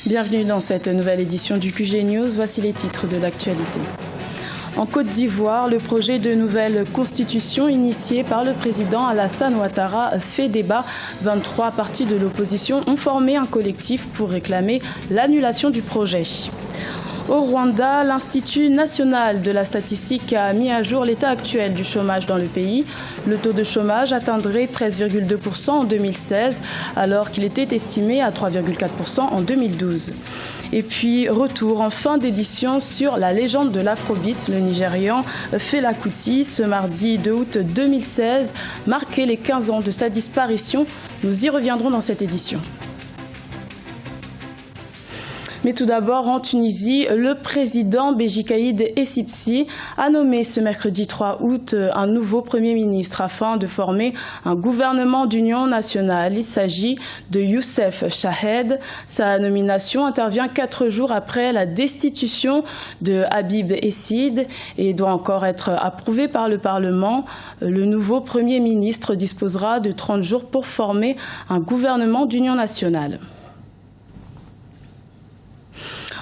Bienvenue dans cette nouvelle édition du QG News. Voici les titres de l'actualité. En Côte d'Ivoire, le projet de nouvelle constitution initié par le président Alassane Ouattara fait débat. 23 partis de l'opposition ont formé un collectif pour réclamer l'annulation du projet. Au Rwanda, l'Institut national de la statistique a mis à jour l'état actuel du chômage dans le pays. Le taux de chômage atteindrait 13,2% en 2016, alors qu'il était estimé à 3,4% en 2012. Et puis, retour en fin d'édition sur la légende de l'Afrobeat, le Nigérian Fela Kuti. Ce mardi 2 août 2016 marquait les 15 ans de sa disparition. Nous y reviendrons dans cette édition. Mais tout d'abord, en Tunisie, le président Béji Caïd Essebsi a nommé ce mercredi 3 août un nouveau Premier ministre afin de former un gouvernement d'union nationale. Il s'agit de Youssef Chahed. Sa nomination intervient 4 jours après la destitution de Habib Essid et doit encore être approuvée par le Parlement. Le nouveau Premier ministre disposera de 30 jours pour former un gouvernement d'union nationale.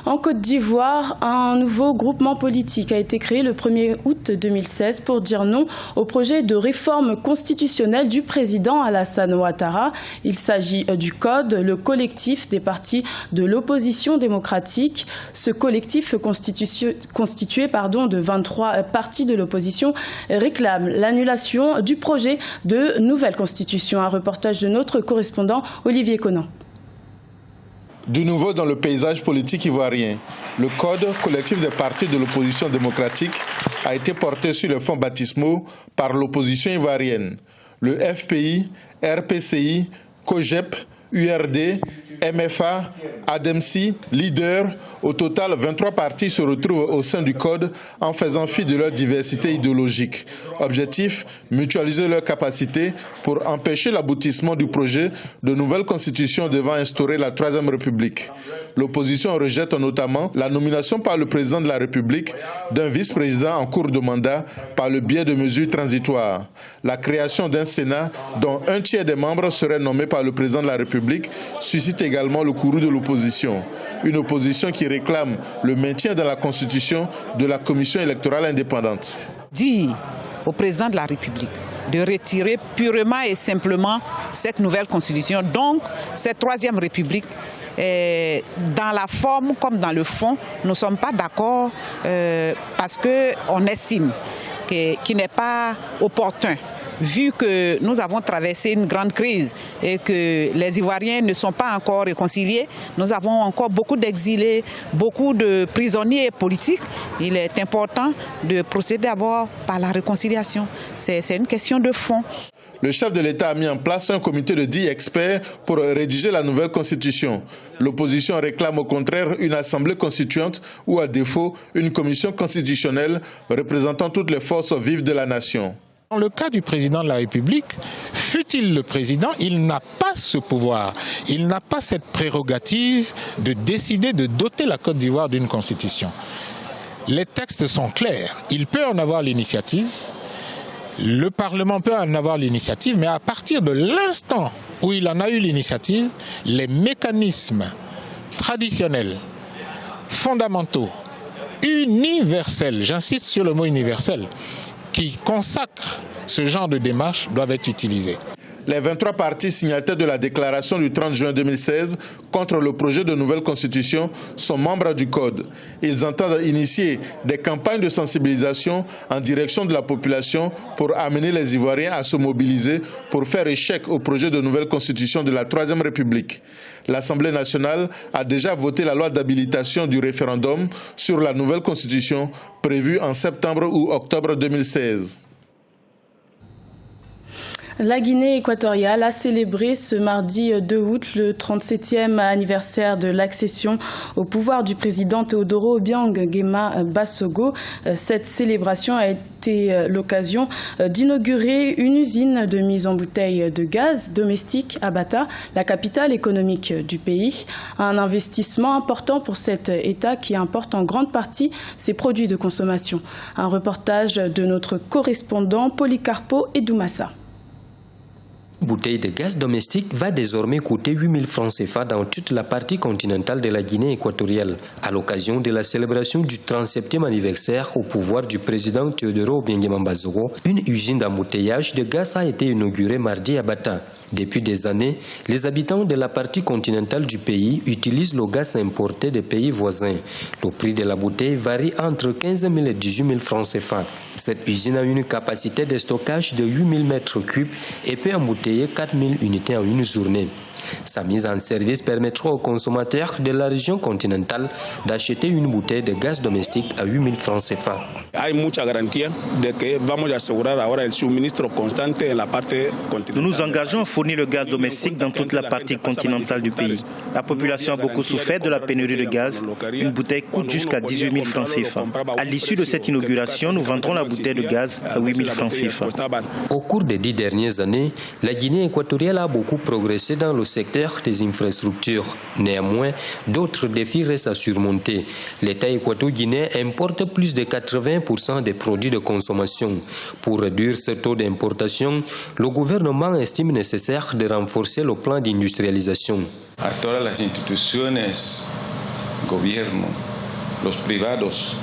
En Côte d'Ivoire, un nouveau groupement politique a été créé le 1er août 2016 pour dire non au projet de réforme constitutionnelle du président Alassane Ouattara. Il s'agit du CODE, le collectif des partis de l'opposition démocratique. Ce collectif constitué de 23 partis de l'opposition réclame l'annulation du projet de nouvelle constitution. Un reportage de notre correspondant Olivier Conan. Du nouveau dans le paysage politique ivoirien, le Code, collectif des partis de l'opposition démocratique, a été porté sur les fonds baptismaux par l'opposition ivoirienne. Le FPI, RPCI, COGEP, URD, MFA, ADEMSI, Leader, au total 23 partis se retrouvent au sein du Code en faisant fi de leur diversité idéologique. Objectif, mutualiser leurs capacités pour empêcher l'aboutissement du projet de nouvelle constitution devant instaurer la Troisième République. L'opposition rejette notamment la nomination par le président de la République d'un vice-président en cours de mandat par le biais de mesures transitoires. La création d'un Sénat dont un tiers des membres seraient nommés par le président de la République suscite également le courroux de l'opposition. Une opposition qui réclame le maintien dans la Constitution de la Commission électorale indépendante. Dire au président de la République de retirer purement et simplement cette nouvelle Constitution, donc cette Troisième République, dans la forme comme dans le fond, nous ne sommes pas d'accord parce qu'on estime qu'il n'est pas opportun. Vu que nous avons traversé une grande crise et que les Ivoiriens ne sont pas encore réconciliés, nous avons encore beaucoup d'exilés, beaucoup de prisonniers politiques. Il est important de procéder d'abord par la réconciliation. C'est une question de fond. Le chef de l'État a mis en place un comité de 10 experts pour rédiger la nouvelle constitution. L'opposition réclame au contraire une assemblée constituante ou à défaut une commission constitutionnelle représentant toutes les forces vives de la nation. Dans le cas du président de la République, fût-il le président, il n'a pas ce pouvoir, il n'a pas cette prérogative de décider de doter la Côte d'Ivoire d'une constitution. Les textes sont clairs, il peut en avoir l'initiative, le Parlement peut en avoir l'initiative, mais à partir de l'instant où il en a eu l'initiative, les mécanismes traditionnels, fondamentaux, universels, j'insiste sur le mot universel, qui consacrent ce genre de démarche doivent être utilisés. Les 23 partis signataires de la déclaration du 30 juin 2016 contre le projet de nouvelle constitution sont membres du Code. Ils entendent initier des campagnes de sensibilisation en direction de la population pour amener les Ivoiriens à se mobiliser pour faire échec au projet de nouvelle constitution de la Troisième République. L'Assemblée nationale a déjà voté la loi d'habilitation du référendum sur la nouvelle constitution prévue en septembre ou octobre 2016. La Guinée équatoriale a célébré ce mardi 2 août le 37e anniversaire de l'accession au pouvoir du président Teodoro Obiang Nguema Basogo. Cette célébration a été l'occasion d'inaugurer une usine de mise en bouteille de gaz domestique à Bata, la capitale économique du pays. Un investissement important pour cet État qui importe en grande partie ses produits de consommation. Un reportage de notre correspondant Policarpo Edoumassa. bouteille de gaz domestique va désormais coûter 8 000 francs CFA dans toute la partie continentale de la Guinée équatoriale. À l'occasion de la célébration du 37e anniversaire au pouvoir du président Teodoro Obiangema Bazoro, une usine d'embouteillage de gaz a été inaugurée mardi à Bata. Depuis des années, les habitants de la partie continentale du pays utilisent le gaz importé des pays voisins. Le prix de la bouteille varie entre 15 000 et 18 000 francs CFA. Cette usine a une capacité de stockage de 8 000 mètres cubes et peut embouteiller 4 000 unités en une journée. Sa mise en service permettra aux consommateurs de la région continentale d'acheter une bouteille de gaz domestique à 8 000 francs CFA. Nous nous engageons à fournir le gaz domestique dans toute la partie continentale du pays. La population a beaucoup souffert de la pénurie de gaz. Une bouteille coûte jusqu'à 18 000 francs CFA. À l'issue de cette inauguration, nous vendrons la bouteille de gaz à 8 000 francs CFA. Au cours des 10 dernières années, la Guinée équatoriale a beaucoup progressé dans le secteur des infrastructures. Néanmoins, d'autres défis restent à surmonter. L'État équato-guinéen importe plus de 80% des produits de consommation. Pour réduire ce taux d'importation, le gouvernement estime nécessaire de renforcer le plan d'industrialisation. A todas las instituciones, gobierno, los privados,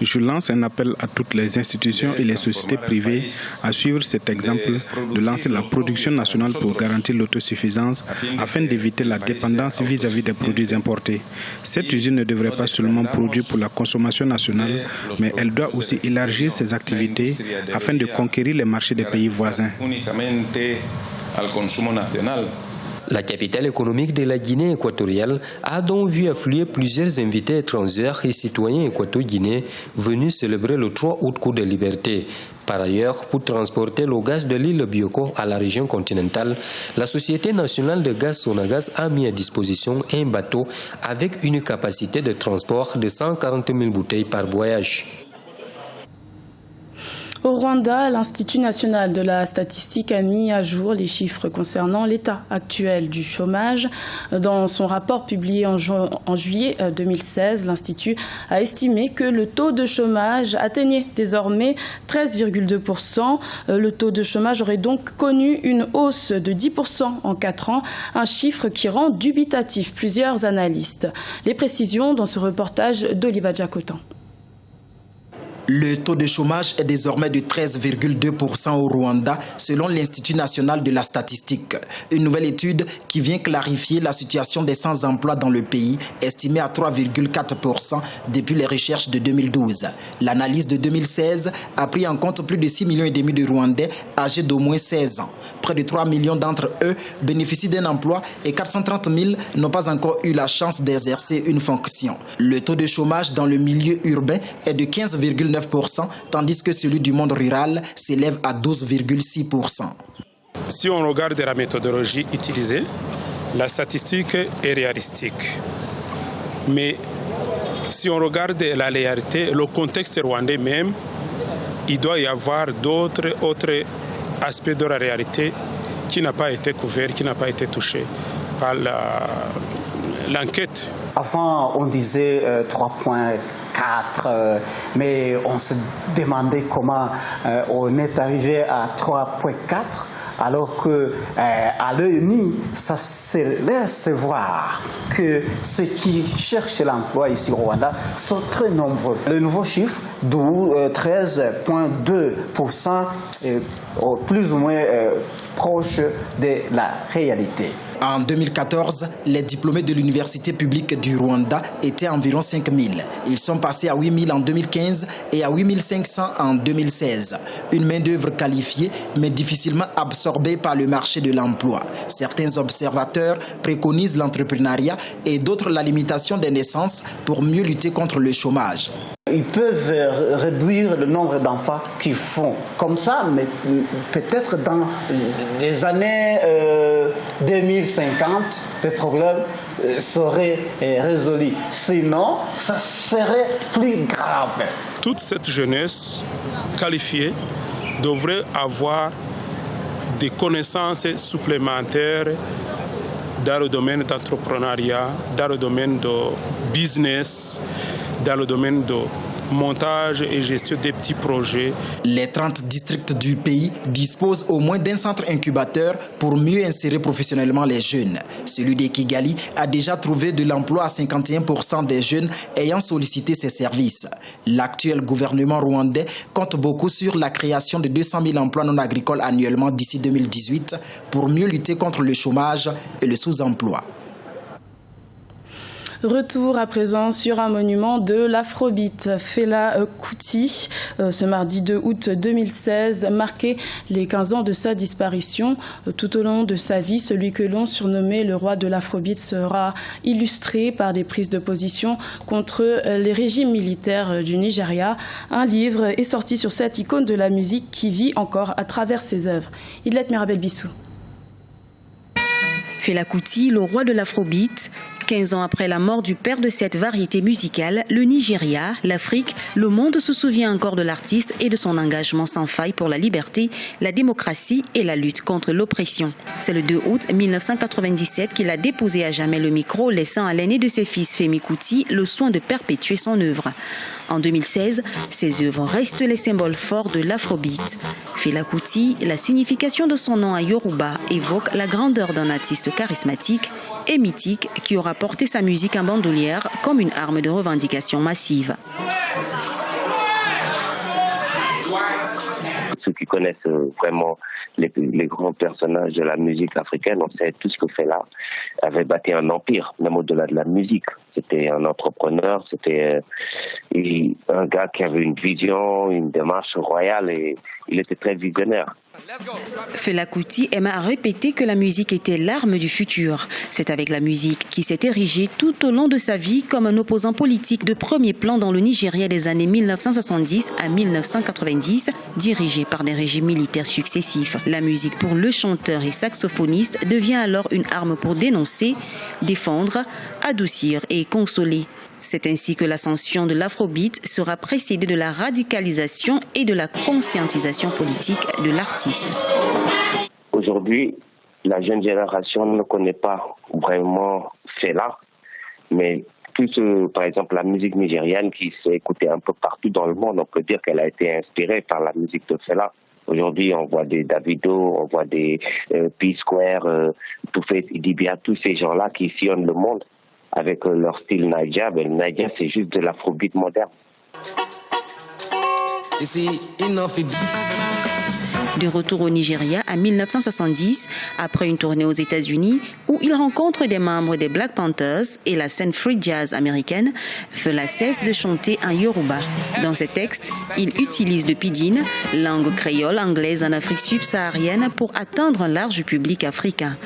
je lance un appel à toutes les institutions et les sociétés privées à suivre cet exemple de lancer la production nationale pour garantir l'autosuffisance afin d'éviter la dépendance vis-à-vis des produits importés. Cette usine ne devrait pas seulement produire pour la consommation nationale, mais elle doit aussi élargir ses activités afin de conquérir les marchés des pays voisins. La capitale économique de la Guinée équatoriale a donc vu affluer plusieurs invités étrangers et citoyens équato-guinéens venus célébrer le 3 août coup de liberté. Par ailleurs, pour transporter le gaz de l'île Bioko à la région continentale, la Société nationale de gaz Sonagaz a mis à disposition un bateau avec une capacité de transport de 140 000 bouteilles par voyage. Au Rwanda, l'Institut national de la statistique a mis à jour les chiffres concernant l'état actuel du chômage. Dans son rapport publié en juillet 2016, l'Institut a estimé que le taux de chômage atteignait désormais 13,2%. Le taux de chômage aurait donc connu une hausse de 10% en 4 ans, un chiffre qui rend dubitatif plusieurs analystes. Les précisions dans ce reportage d'Oliva Jacotan. Le taux de chômage est désormais de 13,2% au Rwanda, selon l'Institut national de la statistique. Une nouvelle étude qui vient clarifier la situation des sans-emploi dans le pays, estimée à 3,4% depuis les recherches de 2012. L'analyse de 2016 a pris en compte plus de 6,5 millions de Rwandais âgés d'au moins 16 ans. Près de 3 millions d'entre eux bénéficient d'un emploi et 430 000 n'ont pas encore eu la chance d'exercer une fonction. Le taux de chômage dans le milieu urbain est de 15,9%, tandis que celui du monde rural s'élève à 12,6%. Si on regarde la méthodologie utilisée, la statistique est réalistique. Mais si on regarde la réalité, le contexte rwandais même, il doit y avoir d'autres aspects de la réalité qui n'a pas été couvert, qui n'a pas été touché par l'enquête. Avant, on disait 3,4, mais on se demandait comment on est arrivé à 3,4, alors que à l'œil nu, ça se laisse voir que ceux qui cherchent l'emploi ici au Rwanda sont très nombreux. Le nouveau chiffre, d'où 13,2%, plus ou moins proche de la réalité. En 2014, les diplômés de l'université publique du Rwanda étaient environ 5 000. Ils sont passés à 8 000 en 2015 et à 8 500 en 2016. Une main-d'œuvre qualifiée, mais difficilement absorbée par le marché de l'emploi. Certains observateurs préconisent l'entrepreneuriat et d'autres la limitation des naissances pour mieux lutter contre le chômage. Ils peuvent réduire le nombre d'enfants qu'ils font comme ça, mais peut-être dans les années 2050, le problème serait résolu. Sinon, ça serait plus grave. Toute cette jeunesse qualifiée devrait avoir des connaissances supplémentaires dans le domaine d'entrepreneuriat, dans le domaine de business, dans le domaine de montage et gestion des petits projets. Les 30 districts du pays disposent au moins d'un centre incubateur pour mieux insérer professionnellement les jeunes. Celui de Kigali a déjà trouvé de l'emploi à 51% des jeunes ayant sollicité ses services. L'actuel gouvernement rwandais compte beaucoup sur la création de 200 000 emplois non agricoles annuellement d'ici 2018 pour mieux lutter contre le chômage et le sous-emploi. Retour à présent sur un monument de l'Afrobeat. Fela Kuti, ce mardi 2 août 2016, marquait les 15 ans de sa disparition. Tout au long de sa vie, celui que l'on surnommait le roi de l'Afrobeat sera illustré par des prises de position contre les régimes militaires du Nigeria. Un livre est sorti sur cette icône de la musique qui vit encore à travers ses œuvres. Idlet Mirabel Bissou. Fela Kuti, le roi de l'Afrobeat. 15 ans après la mort du père de cette variété musicale, le Nigeria, l'Afrique, le monde se souvient encore de l'artiste et de son engagement sans faille pour la liberté, la démocratie et la lutte contre l'oppression. C'est le 2 août 1997 qu'il a déposé à jamais le micro, laissant à l'aîné de ses fils, Femi Kuti, le soin de perpétuer son œuvre. En 2016, ses œuvres restent les symboles forts de l'Afrobeat. Fela Kuti, la signification de son nom à Yoruba évoque la grandeur d'un artiste charismatique et mythique qui aura porté sa musique en bandoulière comme une arme de revendication massive. Ceux qui connaissent vraiment les grands personnages de la musique africaine, on sait tout ce que Fela avait bâti un empire, même au-delà de la musique. C'était un entrepreneur, c'était un gars qui avait une vision, une démarche royale et il était très visionnaire. Fela Kuti aime à répéter que la musique était l'arme du futur. C'est avec la musique qui s'est érigé tout au long de sa vie comme un opposant politique de premier plan dans le Nigeria des années 1970 à 1990, dirigé par des régimes militaires successifs. La musique pour le chanteur et saxophoniste devient alors une arme pour dénoncer, défendre, adoucir et consoler. C'est ainsi que l'ascension de l'Afrobeat sera précédée de la radicalisation et de la conscientisation politique de l'artiste. Aujourd'hui, la jeune génération ne connaît pas vraiment Fela, mais par exemple, la musique nigériane qui s'est écoutée un peu partout dans le monde, on peut dire qu'elle a été inspirée par la musique de Fela. Aujourd'hui, on voit des Davido, on voit des P-Square, Toufet Idibia, tous ces gens-là qui sillonnent le monde avec leur style Naija. Mais Naija, c'est juste de l'afrobeat moderne. De retour au Nigeria en 1970, après une tournée aux États-Unis où il rencontre des membres des Black Panthers et la scène free jazz américaine, Fela cesse de chanter en Yoruba. Dans ses textes, il utilise le pidgin, langue créole anglaise en Afrique subsaharienne, pour atteindre un large public africain.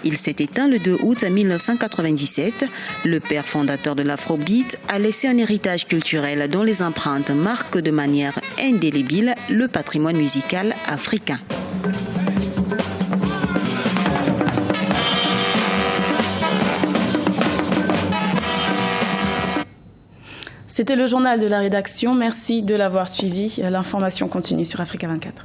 Il s'est éteint le 2 août 1997. Le père fondateur de l'Afrobeat a laissé un héritage culturel dont les empreintes marquent de manière indélébile le patrimoine musical africain. C'était le journal de la rédaction. Merci de l'avoir suivi. L'information continue sur Africa 24.